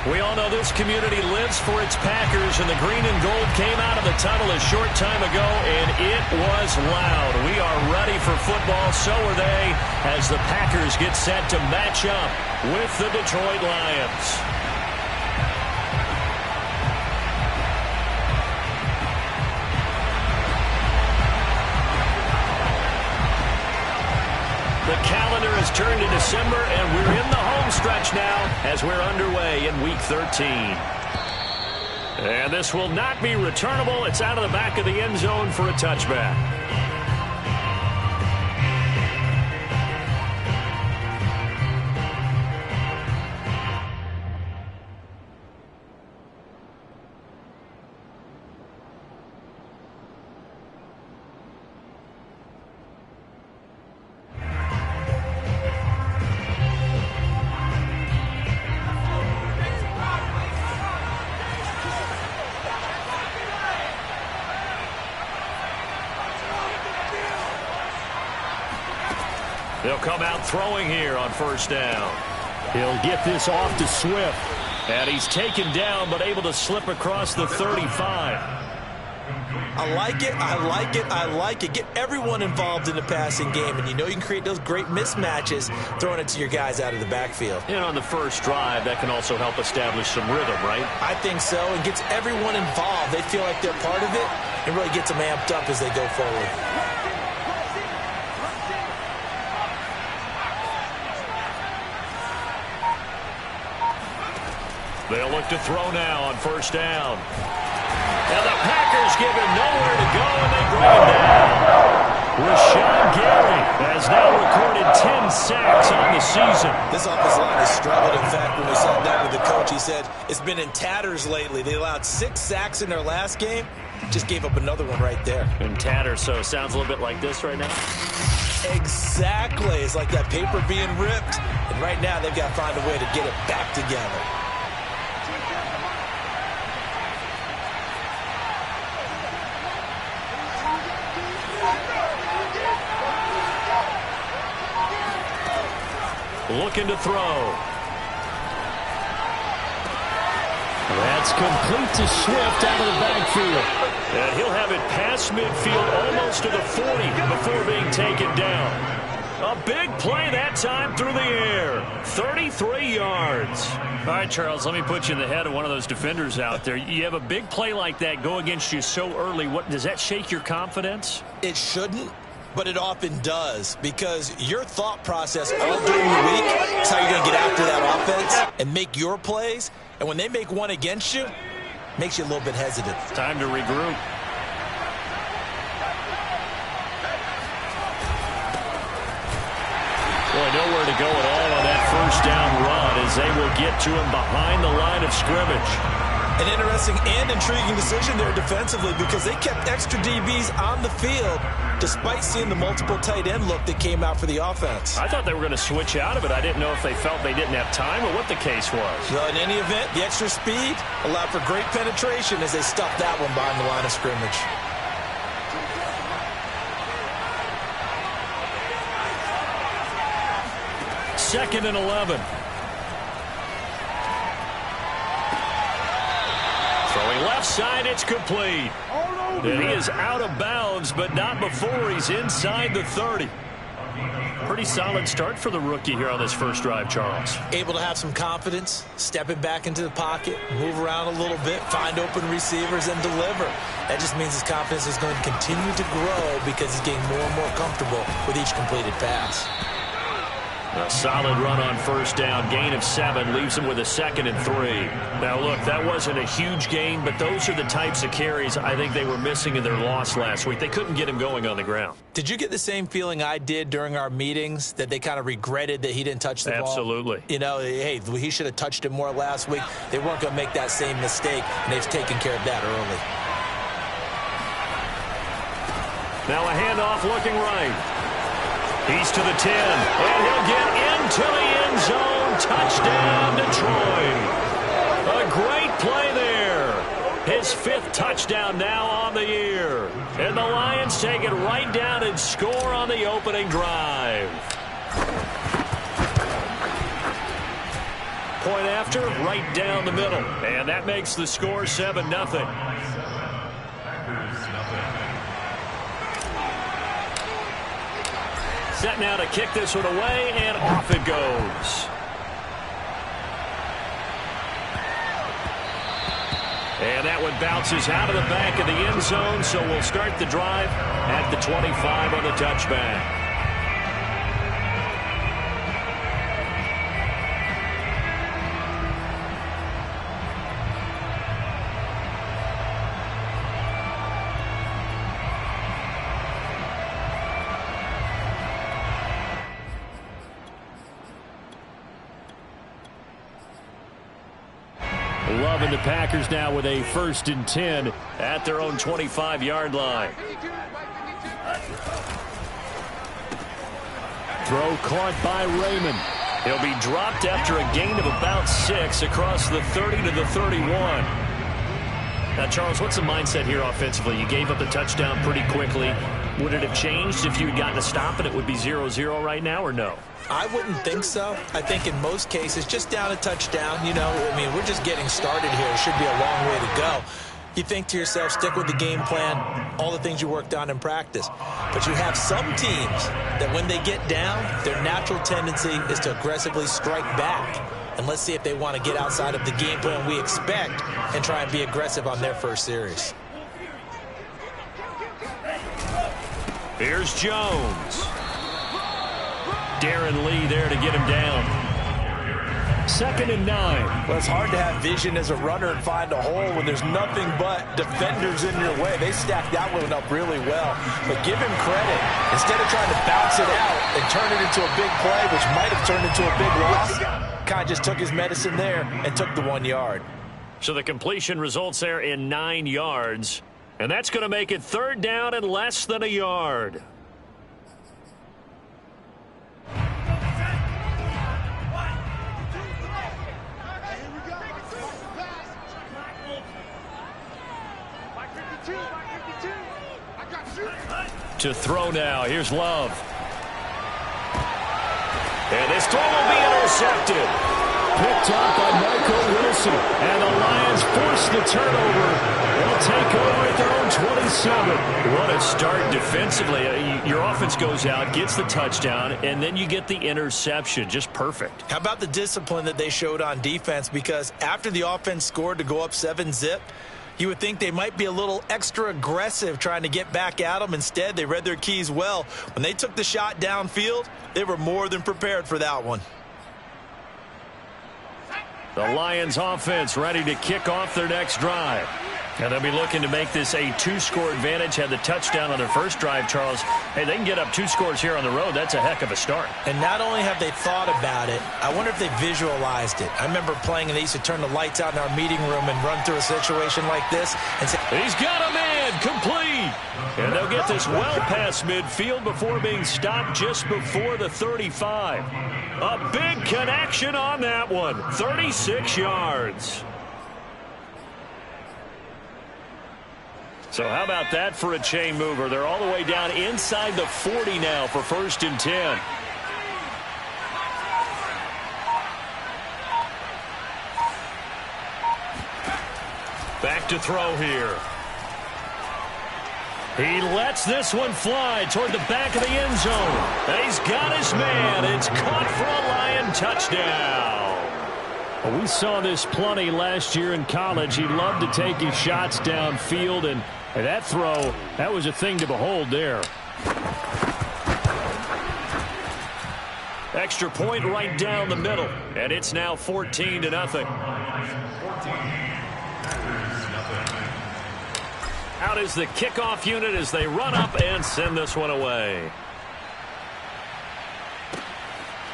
We all know this community lives for its Packers, and the green and gold came out of the tunnel a short time ago, and it was loud. We are ready for football, so are they, as the Packers get set to match up with the Detroit Lions. The calendar has turned to December, and we're in the home stretch now as we're underway in Week 13. And this will not be returnable. It's out of the back of the end zone for a touchback. They'll come out throwing here on first down. He'll get this off to Swift. And he's taken down but able to slip across the 35. I like it, I like it, I like it. Get everyone involved in the passing game, and you know you can create those great mismatches throwing it to your guys out of the backfield. And on the first drive, that can also help establish some rhythm, right? I think so, and gets everyone involved. They feel like they're part of it, and really gets them amped up as they go forward. They'll look to throw now on first down. And the Packers give him nowhere to go, and they bring him down. Rashawn Gary has now recorded 10 sacks on the season. This offensive line has struggled. In fact, when we sat down with the coach, he said it's been in tatters lately. They allowed 6 sacks in their last game. Just gave up another one right there. In tatters, so it sounds a little bit like this right now. Exactly. It's like that paper being ripped. And right now, they've got to find a way to get it back together. Looking to throw. That's complete to Swift out of the backfield. And he'll have it past midfield almost to the 40 before being taken down. A big play that time through the air. 33 yards. All right, Charles, let me put you in the head of one of those defenders out there. You have a big play like that go against you so early. Does that shake your confidence? It shouldn't. But it often does, because your thought process all during the week is how you're going to get after that offense and make your plays. And when they make one against you, it makes you a little bit hesitant. Time to regroup. Boy, nowhere to go at all on that first down run as they will get to him behind the line of scrimmage. An interesting and intriguing decision there defensively, because they kept extra DBs on the field despite seeing the multiple tight end look that came out for the offense. I thought they were going to switch out of it. I didn't know if they felt they didn't have time or what the case was. Well, in any event, the extra speed allowed for great penetration as they stuffed that one behind the line of scrimmage. Second and 11. Throwing left side, it's complete. And he is out of bounds, but not before he's inside the 30. Pretty solid start for the rookie here on this first drive, Charles. Able to have some confidence, stepping back into the pocket, move around a little bit, find open receivers, and deliver. That just means his confidence is going to continue to grow because he's getting more and more comfortable with each completed pass. A solid run on first down. Gain of 7 leaves him with a 2nd and 3. Now, look, that wasn't a huge gain, but those are the types of carries I think they were missing in their loss last week. They couldn't get him going on the ground. Did you get the same feeling I did during our meetings, that they kind of regretted that he didn't touch the ball? Absolutely. You know, hey, he should have touched it more last week. They weren't going to make that same mistake, and they've taken care of that early. Now a handoff looking right. He's to the 10, and he'll get into the end zone. Touchdown, Detroit. A great play there. His 5th touchdown now on the year. And the Lions take it right down and score on the opening drive. point after, right down the middle. And that makes the score 7-0. Set now to kick this one away, and off it goes. And that one bounces out of the back of the end zone, so we'll start the drive at the 25 on the touchback. Love and the Packers now with a 1st and 10 at their own 25-yard line. Throw caught by Raymond. He'll be dropped after a gain of about 6 across the 30 to the 31. Now, Charles, what's the mindset here offensively? You gave up the touchdown pretty quickly. Would it have changed if you had gotten a stop and it would be 0-0 right now, or no? I wouldn't think so. I think in most cases, just down a touchdown, you know, I mean, we're just getting started here. It should be a long way to go. You think to yourself, stick with the game plan, all the things you worked on in practice. But you have some teams that when they get down, their natural tendency is to aggressively strike back. And let's see if they want to get outside of the game plan we expect and try and be aggressive on their first series. Here's Jones. Darren Lee there to get him down. 2nd and 9. Well, it's hard to have vision as a runner and find a hole when there's nothing but defenders in your way. They stacked that one up really well. But give him credit. Instead of trying to bounce it out and turn it into a big play, which might have turned into a big loss, kind of just took his medicine there and took the 1 yard. So the completion results there in 9 yards. And that's going to make it 3rd down and less than a yard. To throw now. Here's Love. And this throw will be intercepted. Picked up by Michael Wilson. And the Lions force the turnover. They'll take over at their own 27. What a start defensively. Your offense goes out, gets the touchdown, and then you get the interception. Just perfect. How about the discipline that they showed on defense? Because after the offense scored to go up 7-zip, you would think they might be a little extra aggressive trying to get back at them. Instead, they read their keys well. When they took the shot downfield, they were more than prepared for that one. The Lions offense ready to kick off their next drive. And they'll be looking to make this a 2-score advantage. Had the touchdown on their first drive, Charles. Hey, they can get up 2 scores here on the road. That's a heck of a start. And not only have they thought about it, I wonder if they visualized it. I remember playing and they used to turn the lights out in our meeting room and run through a situation like this and say, he's got a man, complete. And they'll get this well past midfield before being stopped just before the 35. A big connection on that one. 36 yards. So how about that for a chain mover? They're all the way down inside the 40 now for 1st and 10. Back to throw here. He lets this one fly toward the back of the end zone. He's got his man. It's caught for a Lion touchdown. Well, we saw this plenty last year in college. He loved to take his shots downfield, and that throw, that was a thing to behold there. Extra point right down the middle, and it's now 14-0. Out is the kickoff unit as they run up and send this one away.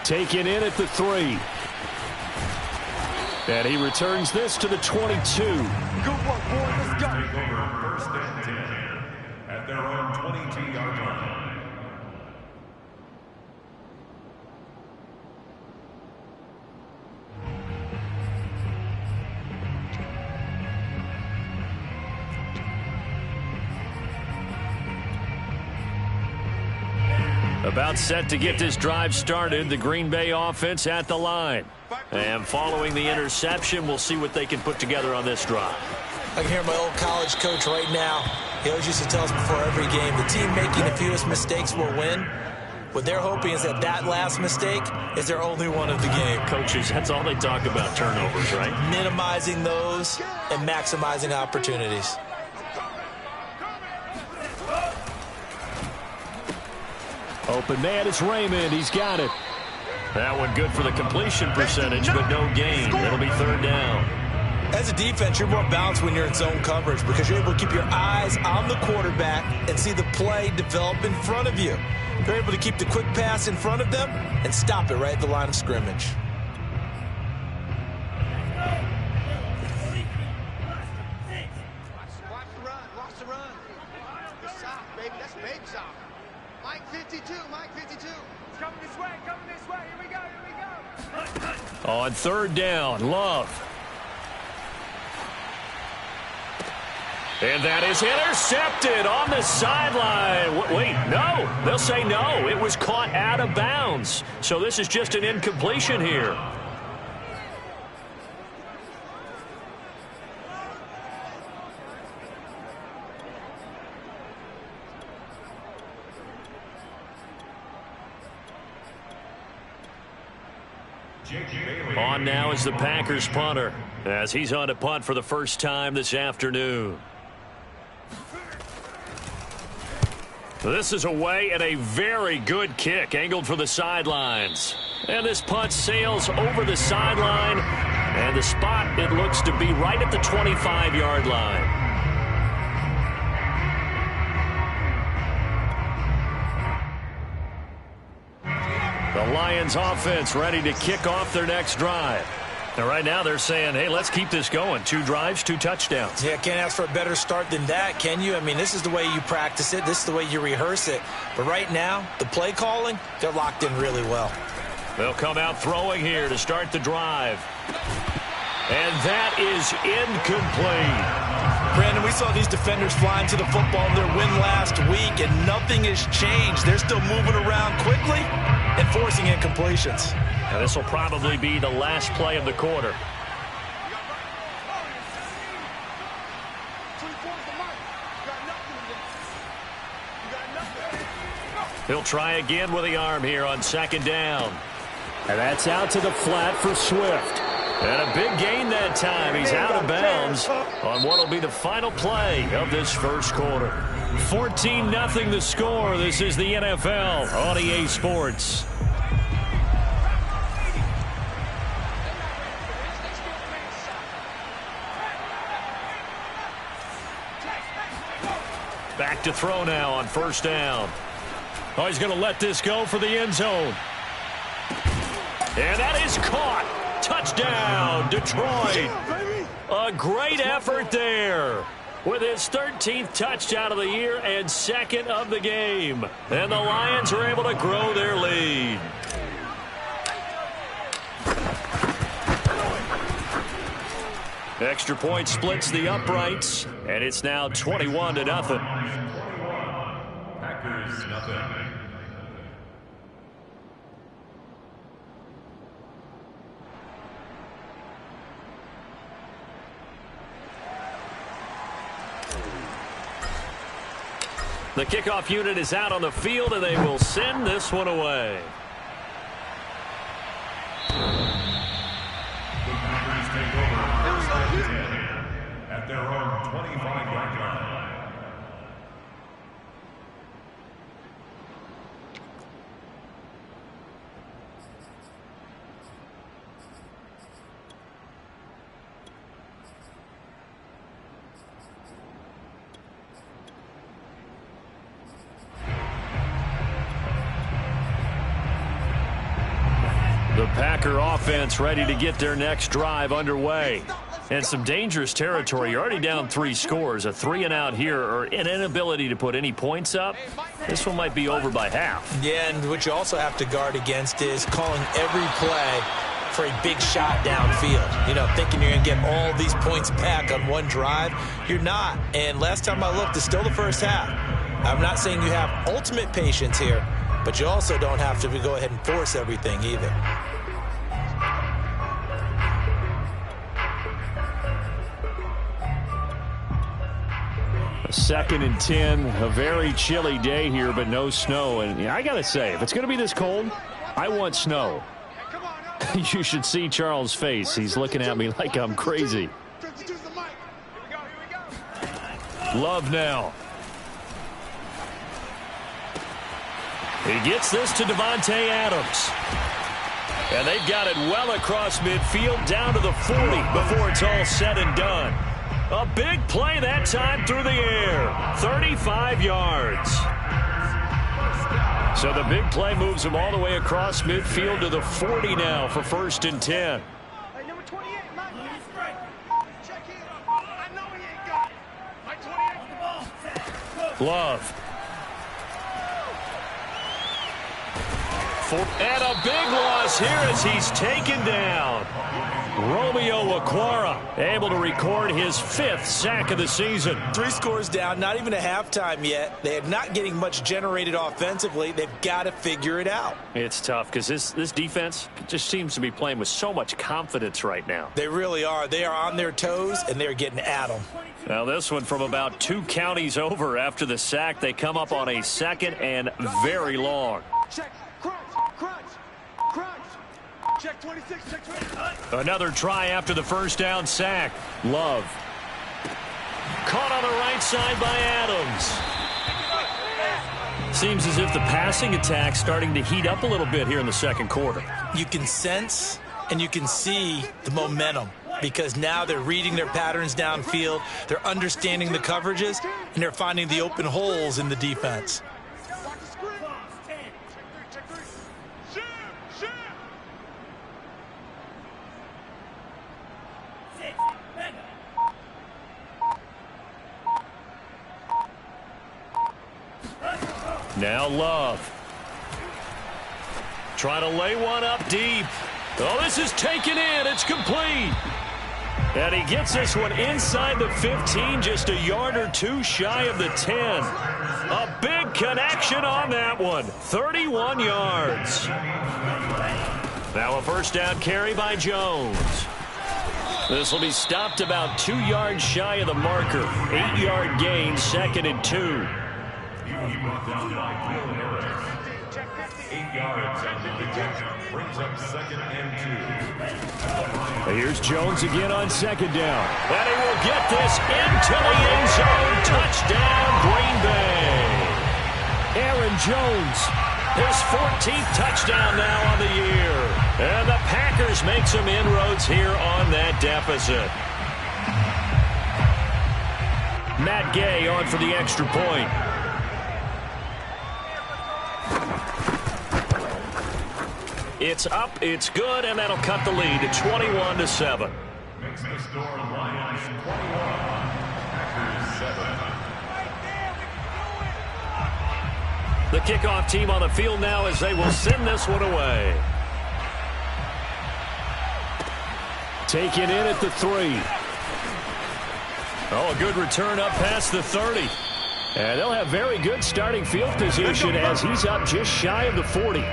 Taken in at the 3. And he returns this to the 22. Good work, boy. Let's go. Take over 1st and 10 at their own 22-yard line. About set to get this drive started. The Green Bay offense at the line. And following the interception, we'll see what they can put together on this drive. I can hear my old college coach right now. He always used to tell us before every game, the team making the fewest mistakes will win. What they're hoping is that last mistake is their only one of the game. Coaches, that's all they talk about, turnovers, right? Minimizing those and maximizing opportunities. Open man, it's Raymond. He's got it. That one good for the completion percentage, but no gain. It'll be third down. As a defense, you're more balanced when you're in zone coverage because you're able to keep your eyes on the quarterback and see the play develop in front of you. You're able to keep the quick pass in front of them and stop it right at the line of scrimmage. Watch the run. Watch the run. Good sock, baby. That's big sock. Mike 52. Mike 52. It's coming this way. Coming this way. Here we go. Here we go. On third down, Love. And that is intercepted on the sideline. Wait, no. They'll say no. It was caught out of bounds. So this is just an incompletion here. On now is the Packers punter as he's on to punt for the first time this afternoon. This is away and a very good kick angled for the sidelines. And this punt sails over the sideline. And the spot, it looks to be right at the 25-yard line. The Lions offense ready to kick off their next drive. And right now they're saying, hey, let's keep this going. 2 drives, 2 touchdowns. Yeah, can't ask for a better start than that, can you? I mean, this is the way you practice it. This is the way you rehearse it. But right now, the play calling, they're locked in really well. They'll come out throwing here to start the drive. And that is incomplete. Brandon, we saw these defenders flying to the football in their win last week, and nothing has changed. They're still moving around quickly and forcing incompletions. And this will probably be the last play of the quarter. He'll try again with the arm here on second down. And that's out to the flat for Swift. And a big gain that time. He's out of bounds on what will be the final play of this first quarter. 14-0 the score. This is the NFL on EA Sports. Back to throw now on first down. Oh, he's going to let this go for the end zone. And that is caught. Touchdown, Detroit. A great effort there with his 13th touchdown of the year and second of the game. And the Lions are able to grow their lead. Extra point splits the uprights, and it's now 21-0. Packers nothing. The kickoff unit is out on the field, and they will send this one away. The Packers take over first and 10 at their own 25-yard line. The Packer offense ready to get their next drive underway. And some dangerous territory. You're already down 3 scores. A 3-and-out here or an inability to put any points up. This one might be over by half. Yeah, and what you also have to guard against is calling every play for a big shot downfield. You know, thinking you're going to get all these points back on one drive. You're not. And last time I looked, it's still the first half. I'm not saying you have ultimate patience here, but you also don't have to go ahead and force everything either. 2nd and 10, a very chilly day here, but no snow. And I got to say, if it's going to be this cold, I want snow. You should see Charles' face. He's looking at me like I'm crazy. Love now. He gets this to Davante Adams. And they've got it well across midfield down to the 40 before it's all said and done. A big play that time through the air. 35 yards. So the big play moves him all the way across midfield to the 40 now for 1st and 10. Hey, number 28, Mike. Check in. I know he ain't got it. Mike 28. Love. And a big loss here as he's taken down. Romeo Okwara able to record his 5th sack of the season. 3 scores down, not even a halftime yet. They are not getting much generated offensively. They've got to figure it out. It's tough because this defense just seems to be playing with so much confidence right now. They really are. They are on their toes, and they're getting at them. Now this one from about 2 counties over after the sack. They come up on a 2nd and very long. Check. Crunch. Check 26. Check 26. Another try after the 1st down sack. Love. Caught on the right side by Adams. Seems as if the passing attack's starting to heat up a little bit here in the 2nd quarter. You can sense and you can see the momentum because now they're reading their patterns downfield. They're understanding the coverages, and they're finding the open holes in the defense. Now Love. Trying to lay one up deep. Oh, this is taken in. It's complete. And he gets this one inside the 15, just a yard or 2 shy of the 10. A big connection on that one. 31 yards. Now a 1st down carry by Jones. This will be stopped about 2 yards shy of the marker. 8-yard gain, 2nd and 2. He brought down by Will Harris. 8 yards on the attempt. Brings up 2nd and 2. Here's Jones again on 2nd down. And he will get this into the end zone. Touchdown, Green Bay. Aaron Jones, his 14th touchdown now on the year. And the Packers make some inroads here on that deficit. Matt Gay on for the extra point. It's up, it's good, and that'll cut the lead to 21-7. Makes the score Lions 21, Packers 7. The kickoff team on the field now as they will send this one away. Taken in at the 3. Oh, a good return up past the 30. And they'll have very good starting field position as he's up just shy of the 40.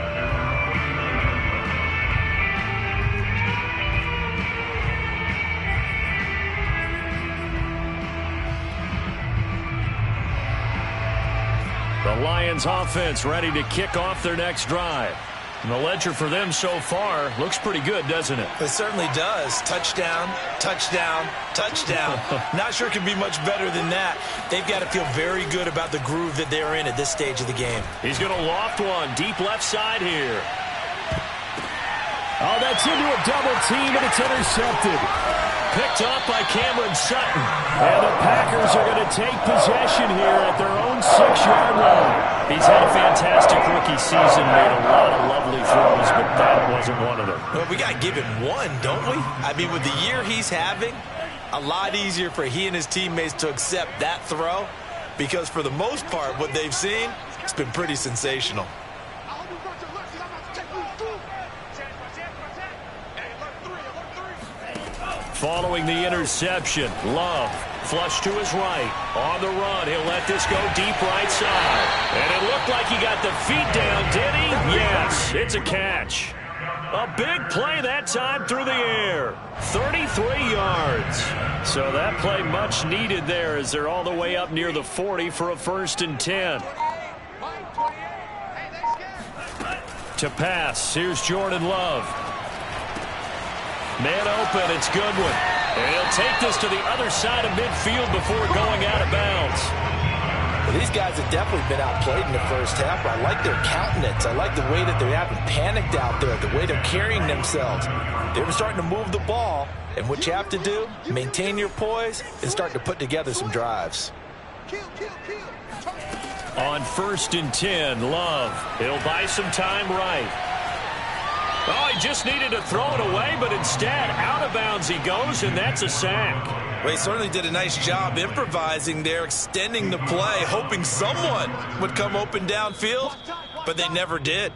The Lions offense ready to kick off their next drive. And the ledger for them so far looks pretty good, doesn't it? It certainly does. Touchdown, touchdown, touchdown. Not sure it can be much better than that. They've got to feel very good about the groove that they're in at this stage of the game. He's going to loft one deep left side here. Oh, that's into a double team, and it's intercepted. Picked off by Cameron Sutton. And the Packers are going to take possession here at their own 6-yard line. He's had a fantastic rookie season, made a lot of lovely throws, but that wasn't one of them. Well, we got to give him one, don't we? I mean, with the year he's having, a lot easier for he and his teammates to accept that throw because for the most part, what they've seen, it's been pretty sensational. Following the interception, Love flush to his right. On the run, he'll let this go deep right side. And it looked like he got the feet down, did he? Yes, it's a catch. A big play that time through the air. 33 yards. So that play much needed there as they're all the way up near the 40 for a 1st and 10. To pass, here's Jordan Love. Man open, it's Goodwin. And he'll take this to the other side of midfield before going out of bounds. Well, these guys have definitely been outplayed in the first half, but I like their countenance. I like the way that they haven't panicked out there, the way they're carrying themselves. They were starting to move the ball, and what you have to do, maintain your poise and start to put together some drives. On 1st and 10, Love. He'll buy some time right. Oh, he just needed to throw it away, but instead, out of bounds he goes, and that's a sack. Well, he certainly did a nice job improvising there, extending the play, hoping someone would come open downfield, but they never did.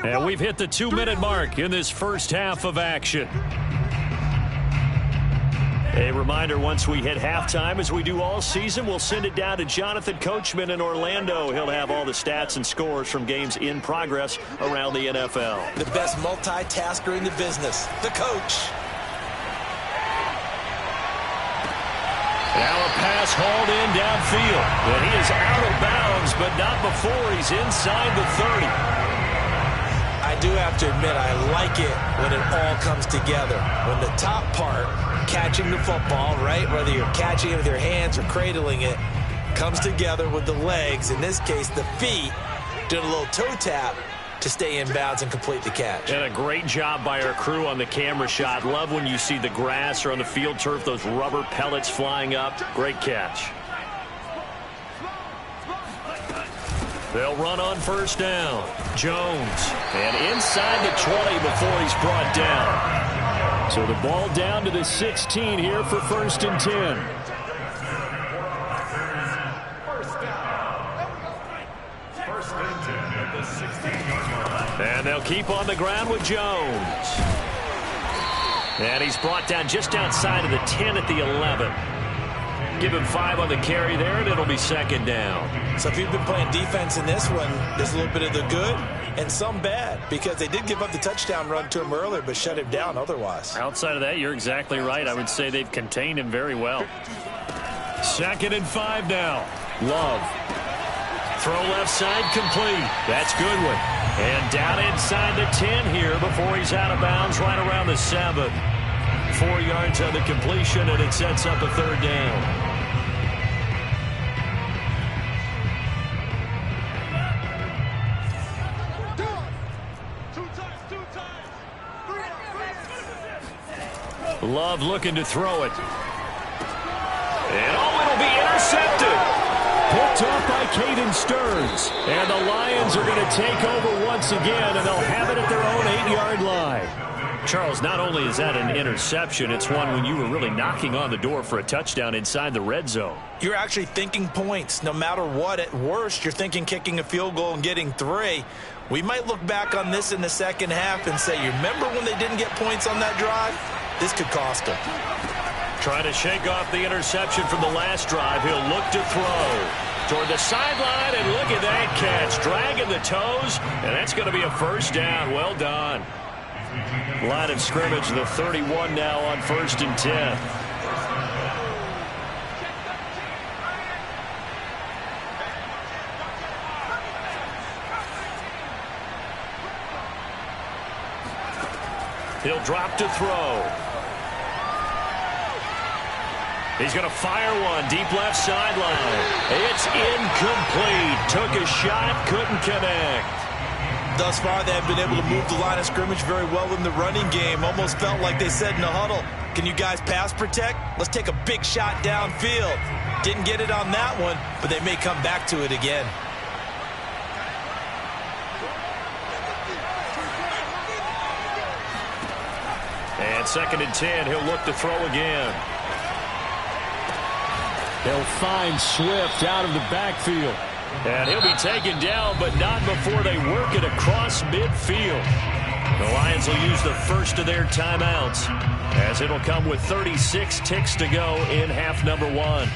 And we've hit the 2-minute mark in this first half of action. A reminder, once we hit halftime, as we do all season, we'll send it down to Jonathan Coachman in Orlando. He'll have all the stats and scores from games in progress around the NFL. The best multitasker in the business, the coach. Now a pass hauled in downfield. And he is out of bounds, but not before he's inside the 30. I do have to admit, I like it when it all comes together. When the top part, catching the football, right, whether you're catching it with your hands or cradling it, comes together with the legs, in this case the feet, doing a little toe tap to stay in bounds and complete the catch. And a great job by our crew on the camera shot. Love when you see the grass or on the field turf, those rubber pellets flying up. Great catch. They'll run on 1st down. Jones. And inside the 20 before he's brought down. So the ball down to the 16 here for 1st and 10. And they'll keep on the ground with Jones. And he's brought down just outside of the 10 at the 11. Give him 5 on the carry there, and it'll be 2nd down. So if you've been playing defense in this one, there's a little bit of the good and some bad, because they did give up the touchdown run to him earlier, but shut him down otherwise. Outside of that, you're exactly right. I would say they've contained him very well. 2nd and 5 now. Love. Throw left side complete. That's Goodwin. And down inside the 10 here before he's out of bounds right around the 7. 4 yards on the completion, and it sets up a 3rd down. Love looking to throw it. And it'll be intercepted. Picked off by Caden Stearns. And the Lions are going to take over once again, and they'll have it at their own 8-yard line. Charles, not only is that an interception, it's one when you were really knocking on the door for a touchdown inside the red zone. You're actually thinking points. No matter what, at worst, you're thinking kicking a field goal and getting 3. We might look back on this in the second half and say, you remember when they didn't get points on that drive? This could cost them. Trying to shake off the interception from the last drive. He'll look to throw toward the sideline, and look at that catch. Dragging the toes, and that's going to be a 1st down. Well done. Line of scrimmage, the 31 now on 1st and 10. He'll drop to throw. He's going to fire one deep left sideline. It's incomplete. Took a shot, couldn't connect. Thus far, they have been able to move the line of scrimmage very well in the running game. Almost felt like they said in the huddle, can you guys pass protect? Let's take a big shot downfield. Didn't get it on that one, but they may come back to it again. And 2nd and 10, he'll look to throw again. They'll find Swift out of the backfield. And he'll be taken down, but not before they work it across midfield. The Lions will use the first of their timeouts, as it'll come with 36 ticks to go in half number 1.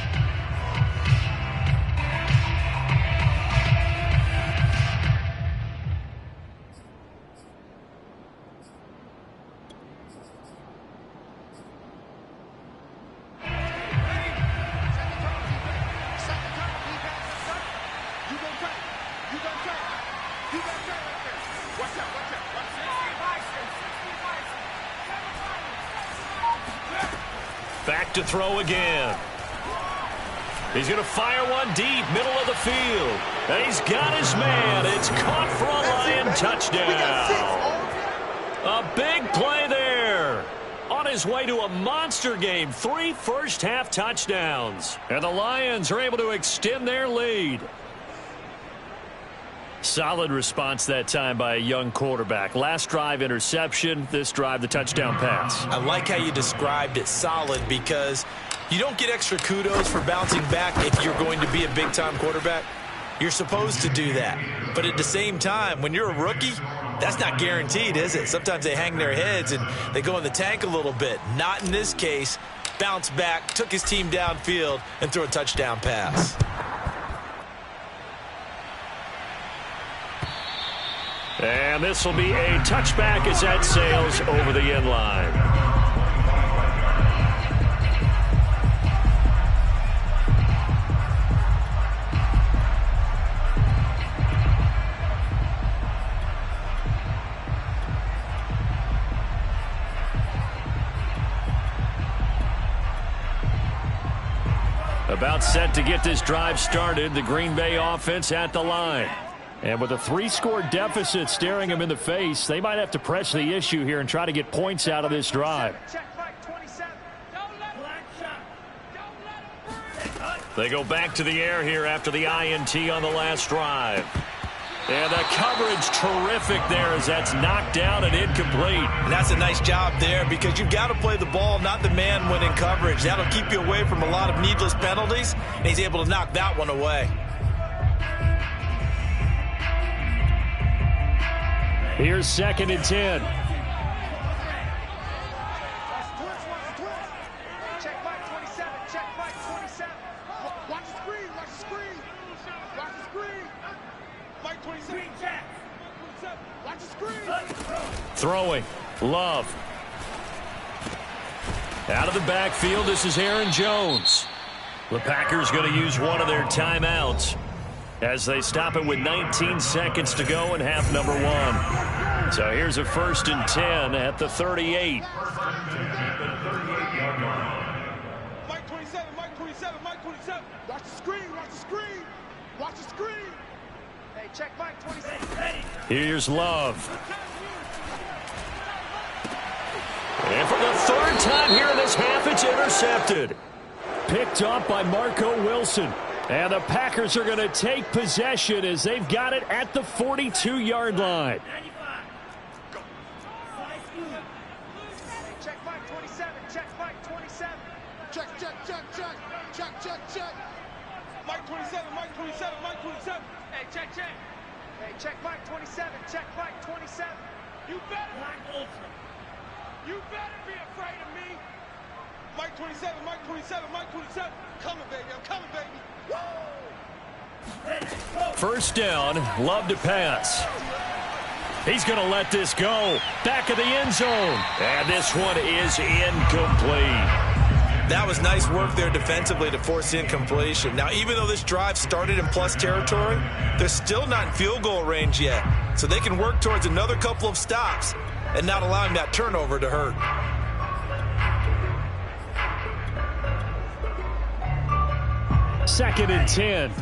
Back to throw again. He's going to fire one deep, middle of the field. And he's got his man. It's caught for a Lion touchdown. A big play there. On his way to a monster game, 3 first-half touchdowns. And the Lions are able to extend their lead. Solid response that time by a young quarterback. Last drive, interception. This drive, the touchdown pass. I like how you described it, solid, because you don't get extra kudos for bouncing back if you're going to be a big-time quarterback. You're supposed to do that. But at the same time, when you're a rookie, that's not guaranteed, is it? Sometimes they hang their heads and they go in the tank a little bit. Not in this case. Bounced back, took his team downfield, and threw a touchdown pass. And this will be a touchback as that sails over the end line. About set to get this drive started, the Green Bay offense at the line. And with a 3-score deficit staring them in the face, they might have to press the issue here and try to get points out of this drive. They go back to the air here after the INT on the last drive. And the coverage terrific there as that's knocked down and incomplete. And that's a nice job there because you've got to play the ball, not the man when in coverage. That'll keep you away from a lot of needless penalties, and he's able to knock that one away. Here's 2nd and 10. Check Mike 27. Check Mike 27. Watch the screen. Watch the screen. Watch the screen. Mike 27. Watch the screen. Throwing. Love. Out of the backfield, this is Aaron Jones. The Packers going to use one of their timeouts as they stop it with 19 seconds to go in half number 1. So here's a 1st and 10 at the 38. Mike 27, Mike 27, Mike 27. Watch the screen, watch the screen. Watch the screen. Hey, check Mike 27. Here's Love. And for the 3rd time here in this half, it's intercepted. Picked up by Marco Wilson. And the Packers are going to take possession as they've got it at the 42-yard line. Check Mike 27. Check Mike 27. Check, check, check, check. Check, check, check. Mike 27. Mike 27. Mike 27. Hey, check, check. Hey, check Mike 27. Check Mike 27. You better. You better be afraid of me. Mike 27. Mike 27. Mike 27. Coming, baby. I'm coming, baby. Woo! 1st down, Love to pass. He's going to let this go. Back of the end zone. And this one is incomplete. That was nice work there defensively to force incompletion. Now, even though this drive started in plus territory, they're still not in field goal range yet. So they can work towards another couple of stops and not allowing that turnover to hurt. 2nd and 10.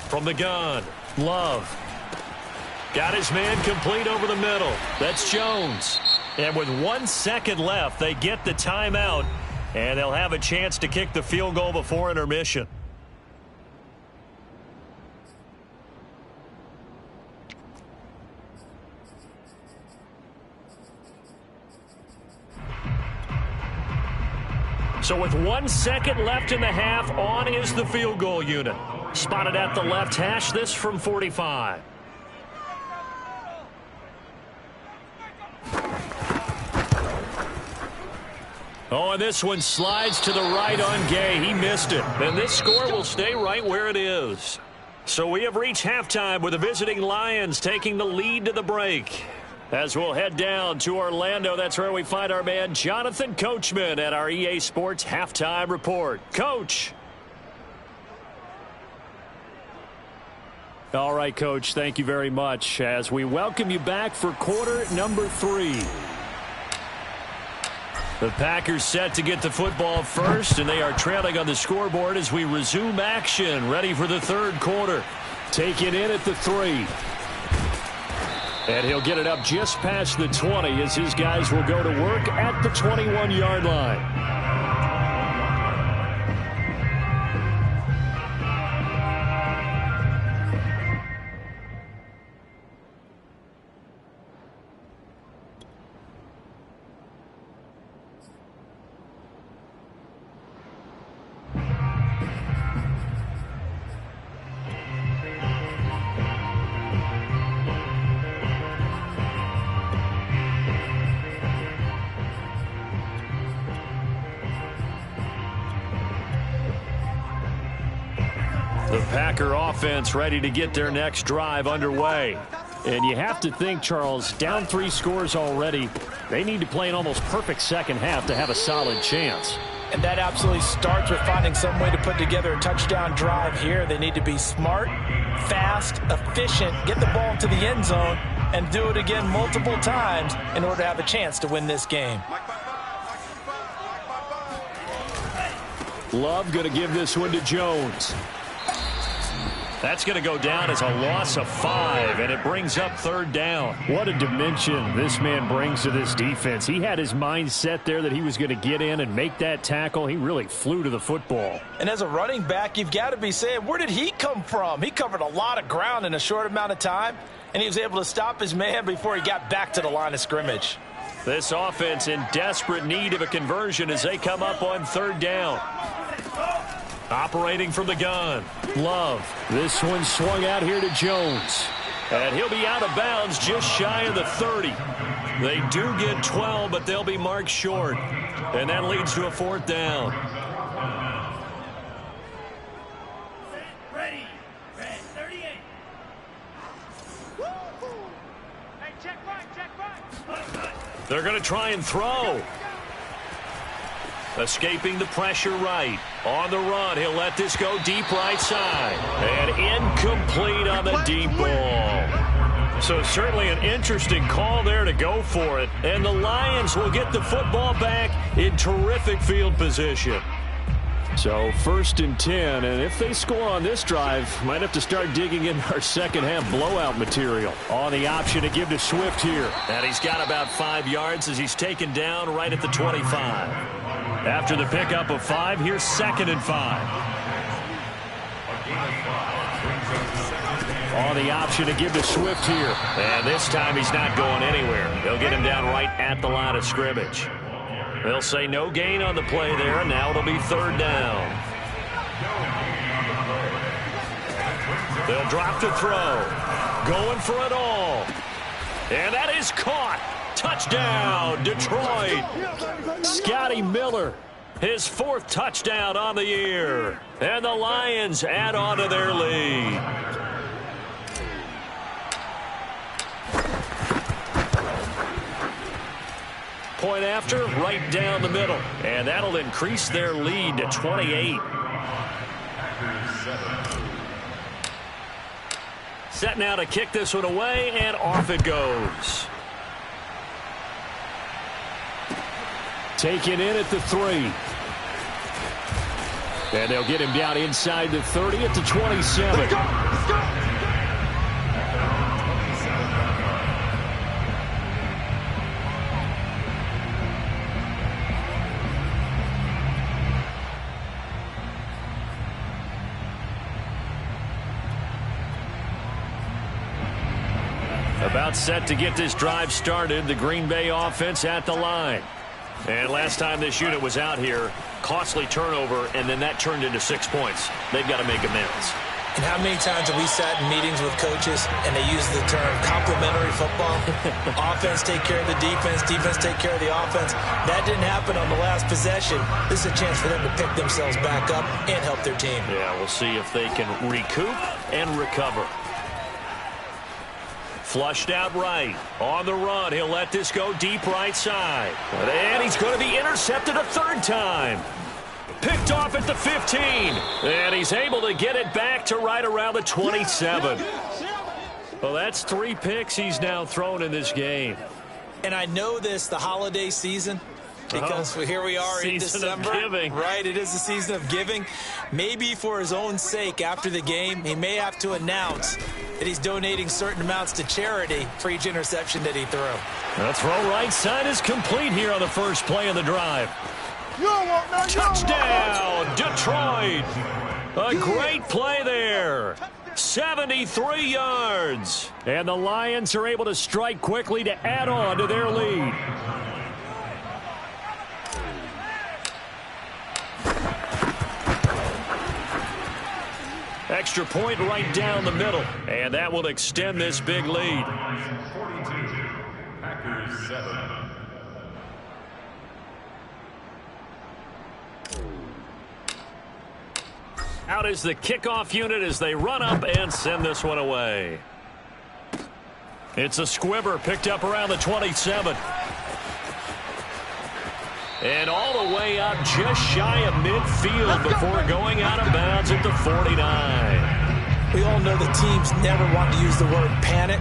From the gun, Love. Got his man complete over the middle. That's Jones. And with 1 second left, they get the timeout, and they'll have a chance to kick the field goal before intermission. So with 1 second left in the half, on is the field goal unit. Spotted at the left hash, this from 45. Oh, and this one slides to the right on Gay. He missed it. And this score will stay right where it is. So we have reached halftime with the visiting Lions taking the lead to the break. As we'll head down to Orlando, that's where we find our man Jonathan Coachman at our EA Sports Halftime Report. Coach. All right, Coach, thank you very much as we welcome you back for quarter number 3. The Packers set to get the football first, and they are trailing on the scoreboard as we resume action, ready for the third quarter. Take it in at the 3. And he'll get it up just past the 20 as his guys will go to work at the 21-yard line. The Packer offense ready to get their next drive underway. And you have to think, Charles, down 3 scores already. They need to play an almost perfect second half to have a solid chance. And that absolutely starts with finding some way to put together a touchdown drive here. They need to be smart, fast, efficient, get the ball into the end zone, and do it again multiple times in order to have a chance to win this game. Love going to give this one to Jones. That's going to go down as a loss of 5, and it brings up third down. What a dimension this man brings to this defense. He had his mind set there that he was going to get in and make that tackle. He really flew to the football. And as a running back, you've got to be saying, where did he come from? He covered a lot of ground in a short amount of time, and he was able to stop his man before he got back to the line of scrimmage. This offense in desperate need of a conversion as they come up on third down. Operating from the gun. Love. This one swung out here to Jones. And he'll be out of bounds just shy of the 30. They do get 12, but they'll be marked short. And that leads to a fourth down. Ready. 38. Hey, check right. They're going to try and throw. Escaping the pressure right. On the run, he'll let this go deep right side. And incomplete on the deep ball. So certainly an interesting call there to go for it. And the Lions will get the football back in terrific field position. So 1st and 10, and if they score on this drive, might have to start digging in our second half blowout material. On the option to give to Swift here. And he's got about 5 yards as he's taken down right at the 25. After the pickup of 5, here's 2nd and 5. On the option to give to Swift here. And this time he's not going anywhere. They'll get him down right at the line of scrimmage. They'll say no gain on the play there, and now it'll be third down. They'll drop to throw. Going for it all. And that is caught. Touchdown, Detroit. Scotty Miller, his 4th touchdown on the year. And the Lions add on to their lead. Point after, right down the middle. And that'll increase their lead to 28. Set now to kick this one away, and off it goes. Taken in at the 3. And they'll get him down inside the 30 at the 27. Let's go. About set to get this drive started, the Green Bay offense at the line. And last time this unit was out here, costly turnover, and then that turned into 6 points. They've got to make amends. And how many times have we sat in meetings with coaches and they use the term complementary football? Offense take care of the defense, defense take care of the offense. That didn't happen on the last possession. This is a chance for them to pick themselves back up and help their team. Yeah, we'll see if they can recoup and recover. Flushed out right. On the run, he'll let this go deep right side. And he's going to be intercepted a third time. Picked off at the 15. And he's able to get it back to right around the 27. Well, that's 3 picks he's now thrown in this game. And I know this, the holiday season, because here we are in December. Season of giving. Right, it is the season of giving. Maybe for his own sake, after the game, he may have to announce that he's donating certain amounts to charity for each interception that he threw. The throw right side is complete here on the first play of the drive. Touchdown, Detroit. A great play there. 73 yards. And the Lions are able to strike quickly to add on to their lead. Extra point right down the middle. And that will extend this big lead. 42, Packers 7. Out is the kickoff unit as they run up and send this one away. It's a squibber picked up around the 27. And all the way up just shy of midfield before going out of bounds at the 49. We all know the teams never want to use the word panic.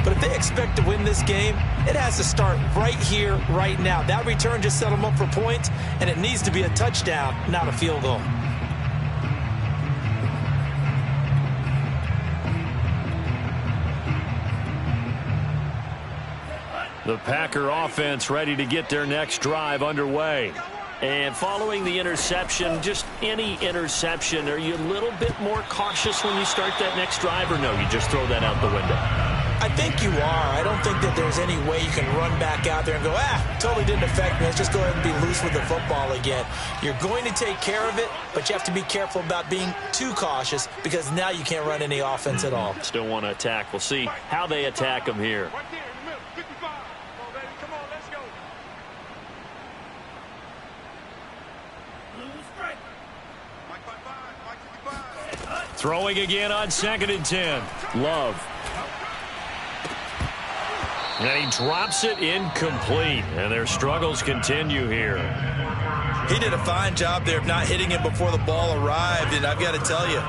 But if they expect to win this game, it has to start right here, right now. That return just set them up for points, and it needs to be a touchdown, not a field goal. The Packer offense ready to get their next drive underway. And following the interception, just any interception, are you a little bit more cautious when you start that next drive, or no, you just throw that out the window? I think you are. I don't think that there's any way you can run back out there and go, totally didn't affect me. Let's just go ahead and be loose with the football again. You're going to take care of it, but you have to be careful about being too cautious because now you can't run any offense at all. Still want to attack. We'll see how they attack them here. Throwing again on 2nd and 10. Love. And he drops it incomplete. And their struggles continue here. He did a fine job there of not hitting him before the ball arrived. And I've got to tell you,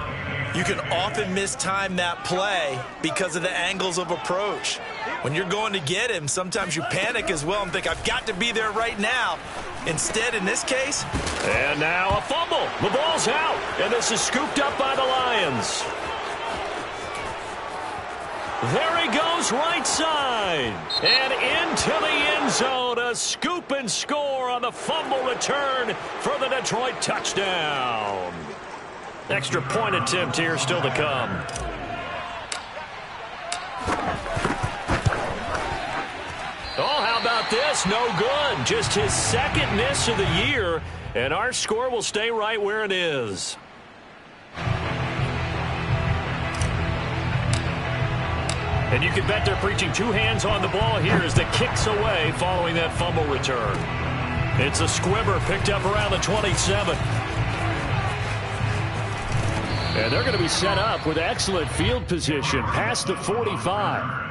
you can often mistime that play because of the angles of approach. When you're going to get him, sometimes you panic as well and think, I've got to be there right now. Instead, in this case. And now a fumble. The ball's out. And this is scooped up by the Lions. There he goes right side. And into the end zone. A scoop and score on the fumble return for the Detroit touchdown. Extra point attempt here still to come. Oh, how about this? No good. Just his second miss of the year, and our score will stay right where it is. And you can bet they're preaching 2 hands on the ball here as the kick's away following that fumble return. It's a squibber picked up around the 27. And they're going to be set up with excellent field position past the 45.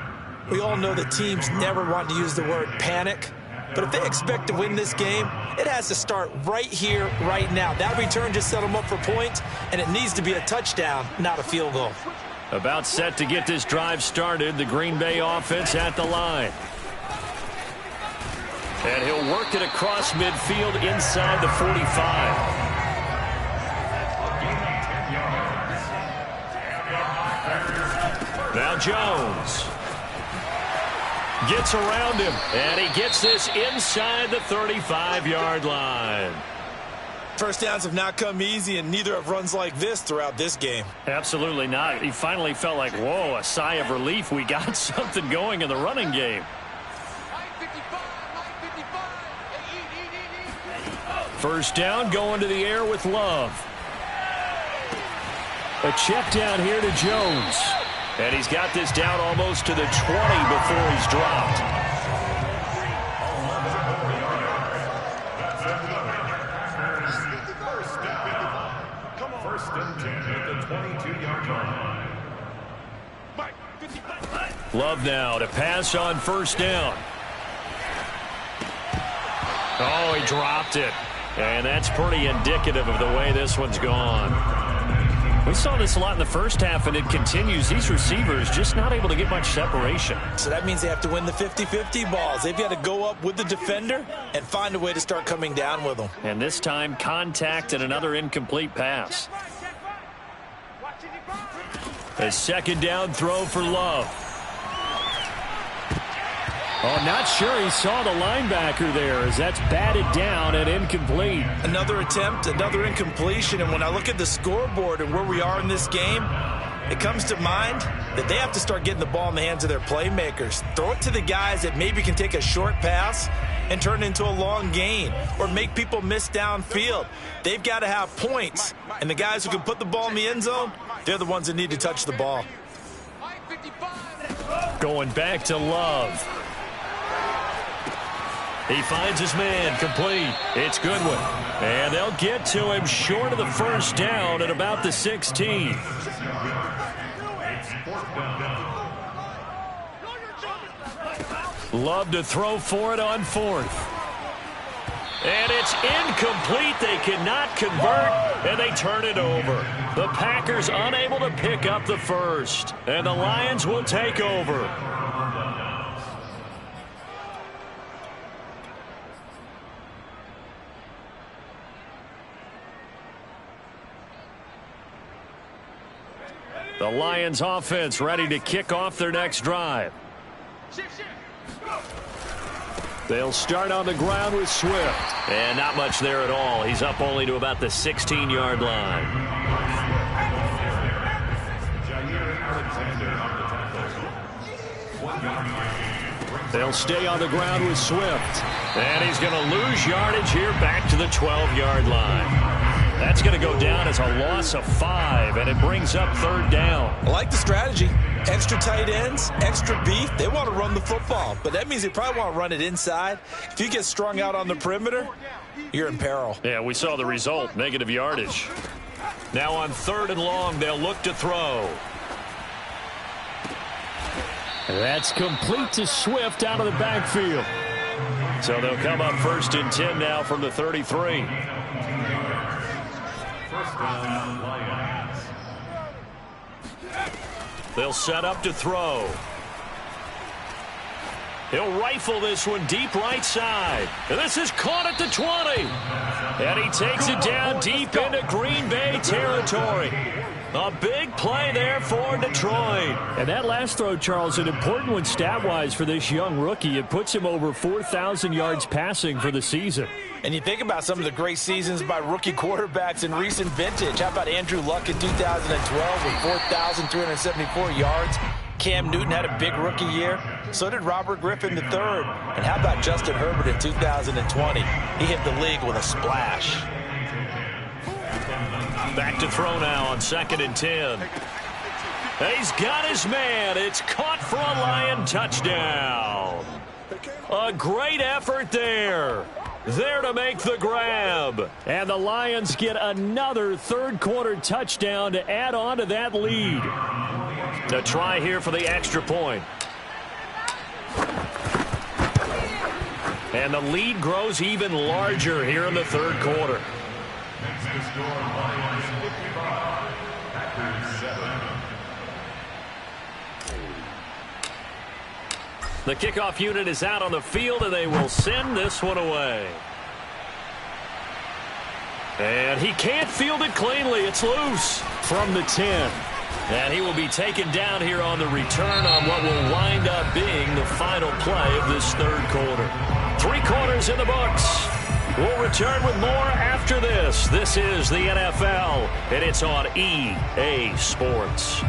We all know that teams never want to use the word panic. But if they expect to win this game, it has to start right here, right now. That return just set them up for points, and it needs to be a touchdown, not a field goal. About set to get this drive started, the Green Bay offense at the line. And he'll work it across midfield inside the 45. Now Jones gets around him, and he gets this inside the 35-yard line. First downs have not come easy, and neither have runs like this throughout this game. Absolutely not. He finally felt like, whoa, a sigh of relief. We got something going in the running game. First down, going to the air with Love. A check down here to Jones. And he's got this down almost to the 20 before he's dropped. First and 10 at the 22-yard line. Love now to pass on first down. Oh, he dropped it. And that's pretty indicative of the way this one's gone. We saw this a lot in the first half, and it continues. These receivers just not able to get much separation. So that means they have to win the 50-50 balls. They've got to go up with the defender and find a way to start coming down with them. And this time, contact and another incomplete pass. A second down throw for Love. Oh, not sure he saw the linebacker there as that's batted down and incomplete. Another attempt, another incompletion, and when I look at the scoreboard and where we are in this game, it comes to mind that they have to start getting the ball in the hands of their playmakers. Throw it to the guys that maybe can take a short pass and turn it into a long gain or make people miss downfield. They've got to have points, and the guys who can put the ball in the end zone, they're the ones that need to touch the ball. Going back to Love. He finds his man, complete. It's Goodwin. And they'll get to him short of the first down at about the 16. Love to throw for it on fourth. And it's incomplete. They cannot convert, and they turn it over. The Packers unable to pick up the first, and the Lions will take over. The Lions offense ready to kick off their next drive. They'll start on the ground with Swift. And not much there at all. He's up only to about the 16-yard line. They'll stay on the ground with Swift. And he's going to lose yardage here back to the 12-yard line. That's going to go down as a loss of 5, and it brings up third down. I like the strategy. Extra tight ends, extra beef. They want to run the football, but that means they probably want to run it inside. If you get strung out on the perimeter, you're in peril. Yeah, we saw the result, negative yardage. Now on third and long, they'll look to throw. That's complete to Swift out of the backfield. So they'll come up first and 10 now from the 33. They'll set up to throw. He'll rifle this one deep right side. And this is caught at the 20. And he takes it down deep into Green Bay territory. A big play there for Detroit. And that last throw, Charles, an important one stat-wise for this young rookie. It puts him over 4,000 yards passing for the season. And you think about some of the great seasons by rookie quarterbacks in recent vintage. How about Andrew Luck in 2012 with 4,374 yards? Cam Newton had a big rookie year. So did Robert Griffin III. And how about Justin Herbert in 2020? He hit the league with a splash. Back to throw now on 2nd and 10. He's got his man. It's caught for a Lion touchdown. A great effort there. There to make the grab. And the Lions get another third-quarter touchdown to add on to that lead. A try here for the extra point. And the lead grows even larger here in the third quarter. Next to score, Lions 55, Packers 7. The kickoff unit is out on the field, and they will send this one away. And he can't field it cleanly. It's loose from the 10. And he will be taken down here on the return on what will wind up being the final play of this third quarter. 3 quarters in the books. We'll return with more after this. This is the NFL, and it's on EA Sports.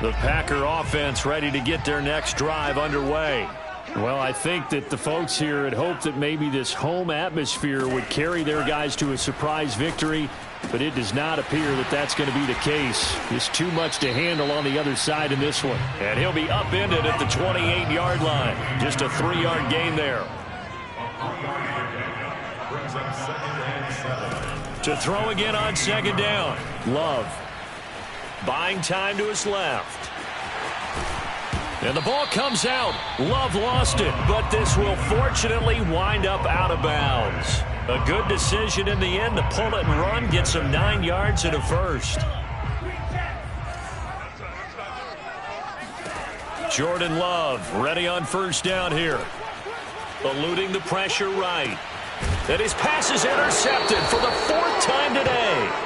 The Packer offense ready to get their next drive underway. Well, I think that the folks here had hoped that maybe this home atmosphere would carry their guys to a surprise victory. but it does not appear that that's going to be the case. Just too much to handle on the other side in this one. And he'll be upended at the 28-yard line. Just a 3-yard gain there. To throw again on second down. Love. Buying time to his left. And the ball comes out. Love lost it, but this will fortunately wind up out of bounds. A good decision in the end to pull it and run, get some 9 yards and a first. Jordan Love ready on first down here. Eluding the pressure right. And his pass is intercepted for the 4th time today.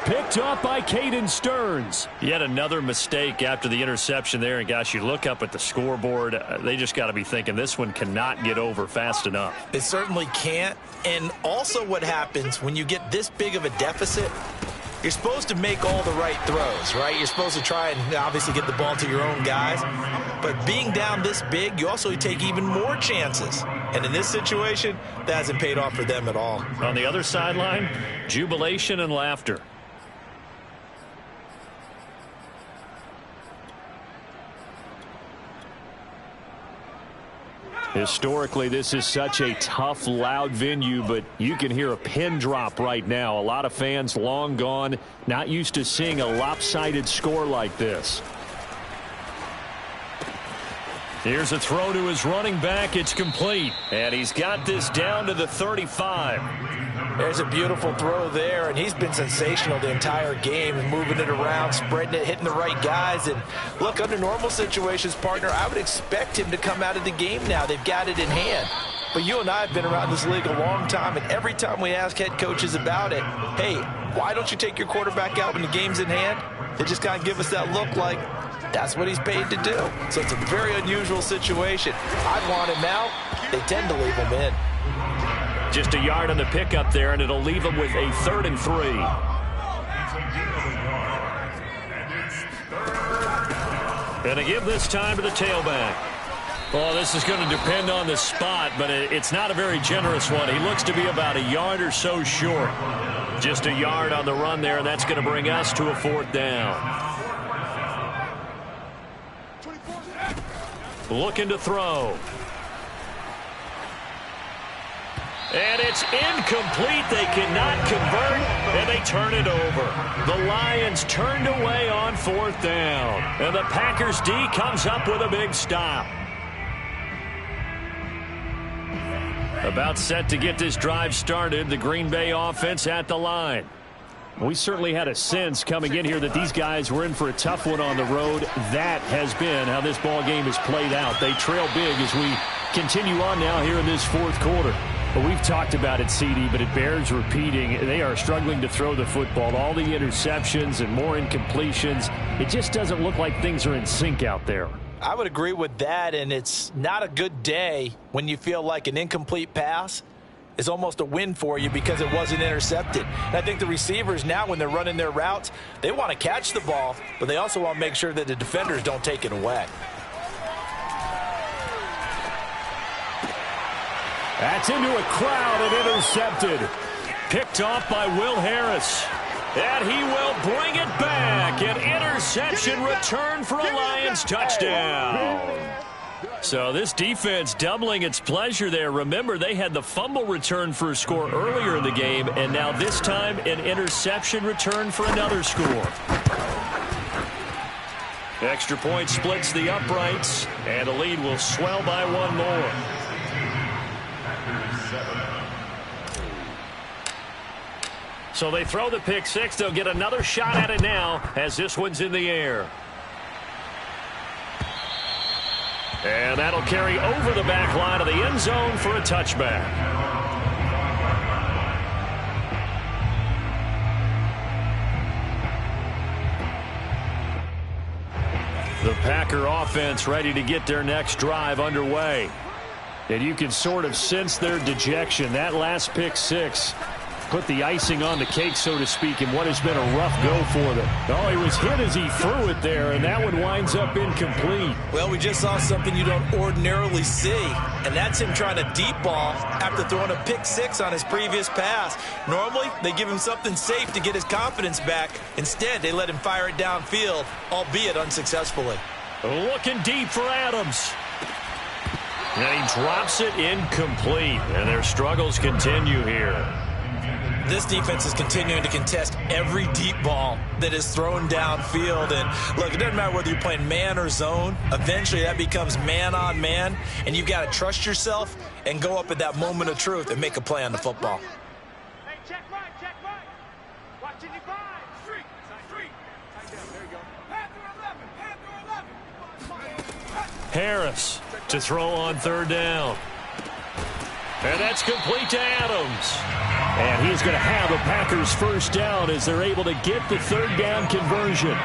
Picked up by Caden Stearns. Yet another mistake after the interception there. And, gosh, you look up at the scoreboard. They just got to be thinking this one cannot get over fast enough. It certainly can't. And also what happens when you get this big of a deficit, you're supposed to make all the right throws, right? You're supposed to try and obviously get the ball to your own guys. But being down this big, you also take even more chances. And in this situation, that hasn't paid off for them at all. On the other sideline, jubilation and laughter. Historically, this is such a tough, loud venue, but you can hear a pin drop right now. A lot of fans long gone, not used to seeing a lopsided score like this. Here's a throw to his running back. It's complete. And he's got this down to the 35. There's a beautiful throw there, and he's been sensational the entire game, moving it around, spreading it, hitting the right guys. And look, under normal situations, partner, I would expect him to come out of the game now. They've got it in hand. But you and I have been around this league a long time, and every time we ask head coaches about it, hey, why don't you take your quarterback out when the game's in hand? They just kind of give us that look like that's what he's paid to do. So it's a very unusual situation. I'd want him out. They tend to leave him in. Just a yard on the pickup there, and it'll leave him with a 3rd and 3. And a give this time to the tailback. Well, this is going to depend on the spot, but it's not a very generous one. He looks to be about a yard or so short. Just a yard on the run there, and that's going to bring us to a 4th down. Looking to throw. And it's incomplete. They cannot convert, and they turn it over. The Lions turned away on 4th down. And the Packers D comes up with a big stop. About set to get this drive started, the Green Bay offense at the line. We certainly had a sense coming in here that these guys were in for a tough one on the road. That has been how this ball game has played out. They trail big as we continue on now here in this 4th quarter. Well, we've talked about it, CD, but it bears repeating. They are struggling to throw the football. All the interceptions and more incompletions. It just doesn't look like things are in sync out there. I would agree with that, and it's not a good day when you feel like an incomplete pass is almost a win for you because it wasn't intercepted. And I think the receivers now, when they're running their routes, they want to catch the ball, but they also want to make sure that the defenders don't take it away. That's into a crowd and intercepted. Picked off by Will Harris. And he will bring it back. An interception return for a Lions touchdown. So this defense doubling its pleasure there. Remember, they had the fumble return for a score earlier in the game, and now this time an interception return for another score. Extra point splits the uprights, and the lead will swell by 1 more. So they throw the pick six. They'll get another shot at it now as this one's in the air. And that'll carry over the back line of the end zone for a touchback. The Packer offense ready to get their next drive underway. And you can sort of sense their dejection. That last pick six put the icing on the cake, so to speak, in what has been a rough go for them. Oh, he was hit as he threw it there, and that one winds up incomplete. Well, we just saw something you don't ordinarily see, and that's him trying to deep ball after throwing a pick six on his previous pass. Normally, they give him something safe to get his confidence back. Instead, they let him fire it downfield, albeit unsuccessfully. Looking deep for Adams. And he drops it incomplete, and their struggles continue here. This defense is continuing to contest every deep ball that is thrown downfield. And look, it doesn't matter whether you're playing man or zone. Eventually, that becomes man on man, and you've got to trust yourself and go up at that moment of truth and make a play on the football. Hey, check right, check right. Watching you five. Street. Tight down, there you go. Panther 11. Harris to throw on third down. And that's complete to Adams. And he's going to have a Packers first down as they're able to get the third down conversion.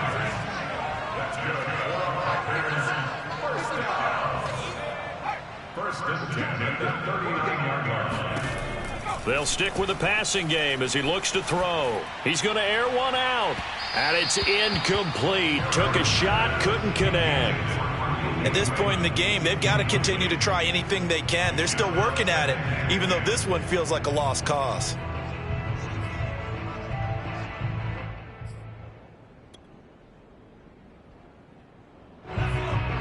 First and 10 at the 38-yard line. They'll stick with the passing game as he looks to throw. He's going to air one out. And it's incomplete. Took a shot, couldn't connect. At this point in the game, they've got to continue to try anything they can. They're still working at it, even though this one feels like a lost cause.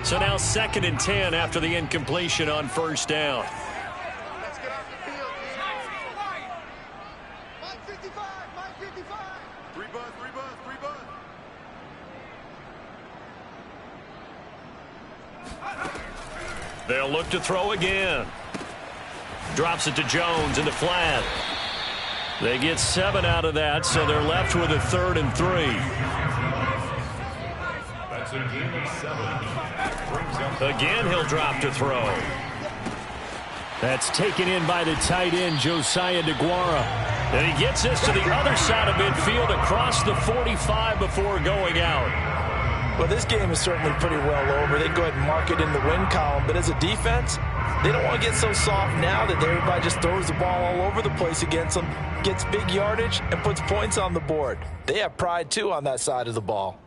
So now 2nd and 10 after the incompletion on first down. Let's get off the field. Mike 55. Three buzz. They'll look to throw again. Drops it to Jones into flat. They get 7 out of that, so they're left with a 3rd and 3. That's a gain of 7. Again, he'll drop to throw. That's taken in by the tight end, Josiah DeGuara. And he gets this to the other side of midfield across the 45 before going out. Well, this game is certainly pretty well over. They can go ahead and mark it in the win column. But as a defense, they don't want to get so soft now that everybody just throws the ball all over the place against them, gets big yardage, and puts points on the board. They have pride, too, on that side of the ball.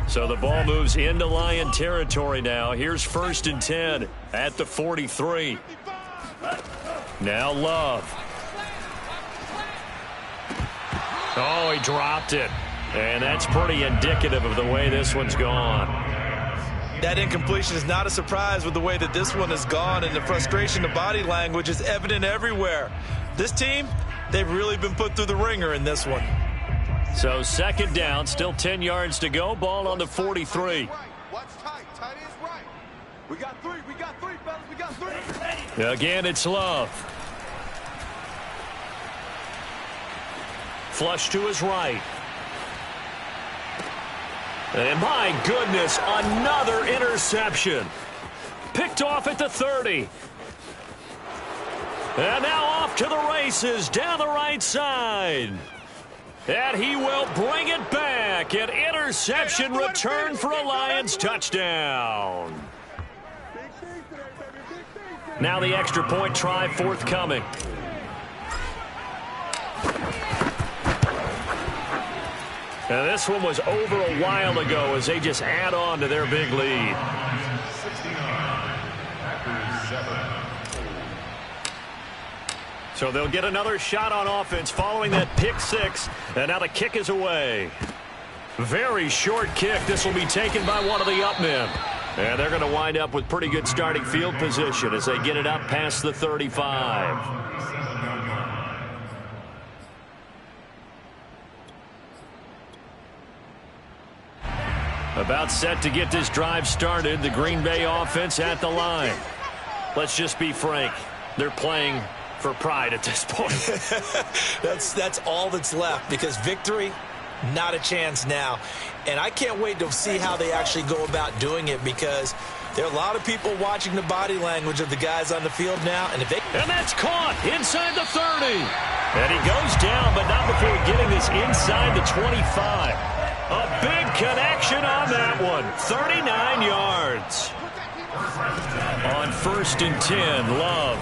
So the ball moves into Lion territory now. Here's 1st and 10 at the 43. Now Love. Oh, he dropped it. And that's pretty indicative of the way this one's gone. That incompletion is not a surprise with the way that this one has gone, and the frustration of body language is evident everywhere. This team, they've really been put through the ringer in this one. So 2nd down, still 10 yards to go. Ball on the 43. Watch tight. Tight is right. We got three, fellas. We got three. Again, it's Love. Flush to his right. And my goodness, another interception. Picked off at the 30. And now off to the races down the right side. And he will bring it back. An interception return for a Lions touchdown. Now the extra point try forthcoming. And this one was over a while ago as they just add on to their big lead. 69. Packers 7. So they'll get another shot on offense following that pick six. And now the kick is away. Very short kick. This will be taken by one of the up men. And they're going to wind up with pretty good starting field position as they get it up past the 35. About set to get this drive started. The Green Bay offense at the line. Let's just be frank. They're playing for pride at this point. That's all that's left, because victory, not a chance now. And I can't wait to see how they actually go about doing it, because there are a lot of people watching the body language of the guys on the field now. And that's caught inside the 30. And he goes down, but not before getting this inside the 25. A big connection on that one. 39 yards. On 1st and 10, Love.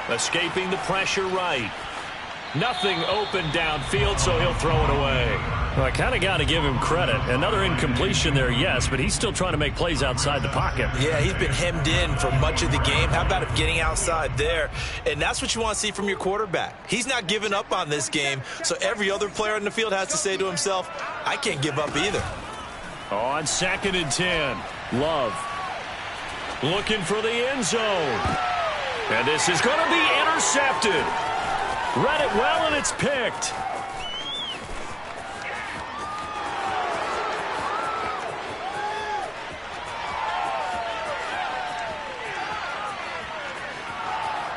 Escaping the pressure right. Nothing open downfield, so he'll throw it away. Well, I kind of got to give him credit. Another incompletion there, yes, but he's still trying to make plays outside the pocket. Yeah, he's been hemmed in for much of the game. How about him getting outside there? And that's what you want to see from your quarterback. He's not giving up on this game, so every other player in the field has to say to himself, I can't give up either. On 2nd and 10, Love. Looking for the end zone. And this is going to be intercepted. Read it well, and it's picked.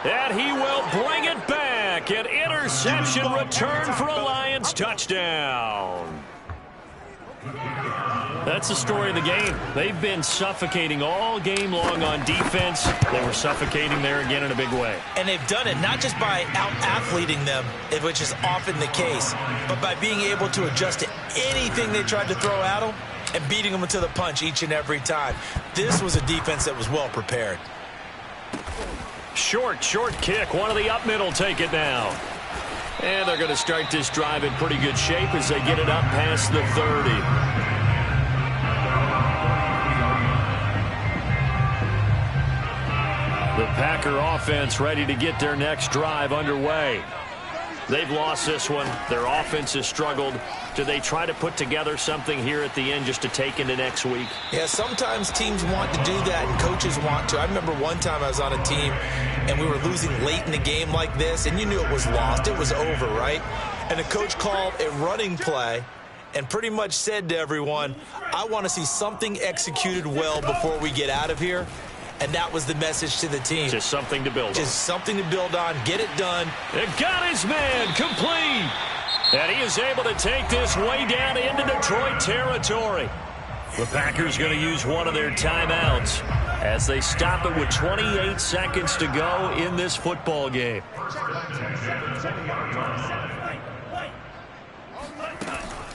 And he will bring it back. An interception return for a Lions touchdown. That's the story of the game. They've been suffocating all game long on defense. They were suffocating there again in a big way. And they've done it not just by out-athleting them, which is often the case, but by being able to adjust to anything they tried to throw at them and beating them to the punch each and every time. This was a defense that was well prepared. Short kick. One of the up middle take it now. And they're going to start this drive in pretty good shape as they get it up past the 30. The Packer offense ready to get their next drive underway. They've lost this one. Their offense has struggled. Do they try to put together something here at the end just to take into next week? Yeah, sometimes teams want to do that and coaches want to. I remember one time I was on a team and we were losing late in the game like this, and you knew it was lost. It was over, right? And the coach called a running play and pretty much said to everyone, I want to see something executed well before we get out of here. And that was the message to the team. Just something to build on. Just something to build on. Get it done. It got his man complete. And he is able to take this way down into Detroit territory. The Packers going to use one of their timeouts as they stop it with 28 seconds to go in this football game.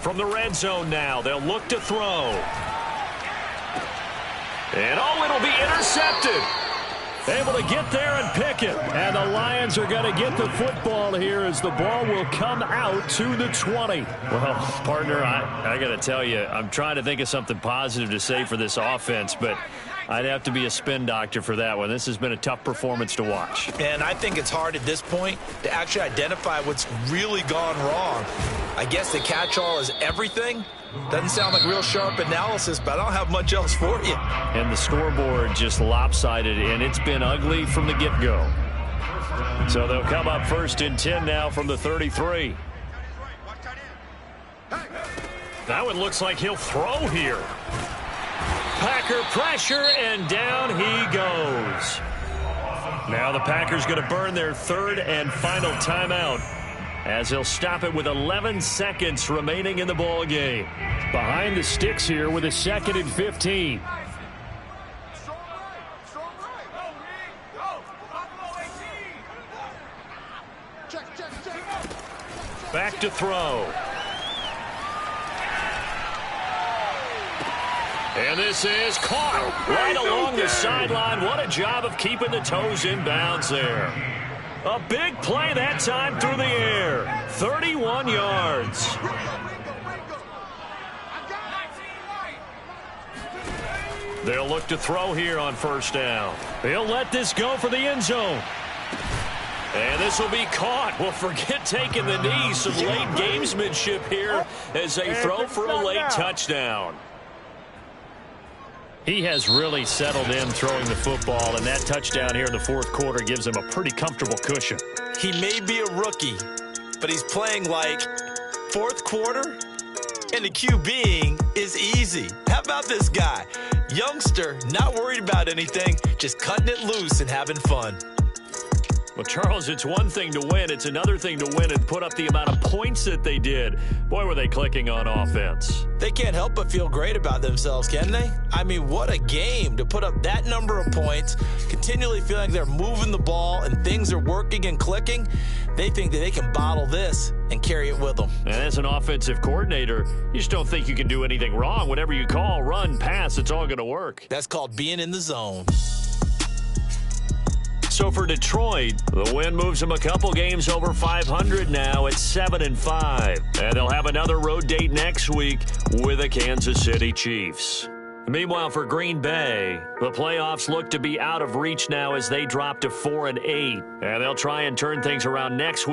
From the red zone now, they'll look to throw. And it'll be intercepted. Able to get there and pick it. And the Lions are going to get the football here as the ball will come out to the 20. Well, partner, I got to tell you, I'm trying to think of something positive to say for this offense, but I'd have to be a spin doctor for that one. This has been a tough performance to watch. And I think it's hard at this point to actually identify what's really gone wrong. I guess the catch-all is everything. Doesn't sound like real sharp analysis, but I don't have much else for you. And the scoreboard just lopsided, and it's been ugly from the get-go. So they'll come up 1st and 10 now from the 33. That one looks like he'll throw here. Packer pressure, and down he goes. Now the Packers going to burn their 3rd and final timeout, as he'll stop it with 11 seconds remaining in the ball game. Behind the sticks here with a 2nd and 15. Back to throw. And this is caught right along the sideline. What a job of keeping the toes in bounds there. A big play that time through the air. 31 yards. They'll look to throw here on 1st down. They'll let this go for the end zone. And this will be caught. Well, forget taking the knee. Some late gamesmanship here as they throw for a late touchdown. He has really settled in throwing the football, and that touchdown here in the 4th quarter gives him a pretty comfortable cushion. He may be a rookie, but he's playing like 4th quarter, and the QBing is easy. How about this guy? Youngster, not worried about anything, just cutting it loose and having fun. Well, Charles, it's one thing to win. It's another thing to win and put up the amount of points that they did. Boy, were they clicking on offense. They can't help but feel great about themselves, can they? I mean, what a game to put up that number of points, continually feeling like they're moving the ball and things are working and clicking. They think that they can bottle this and carry it with them. And as an offensive coordinator, you just don't think you can do anything wrong. Whatever you call, run, pass, it's all going to work. That's called being in the zone. So for Detroit, the win moves them a couple games over 500 now at 7-5. And they'll have another road date next week with the Kansas City Chiefs. Meanwhile, for Green Bay, the playoffs look to be out of reach now as they drop to 4-8. And they'll try and turn things around next week.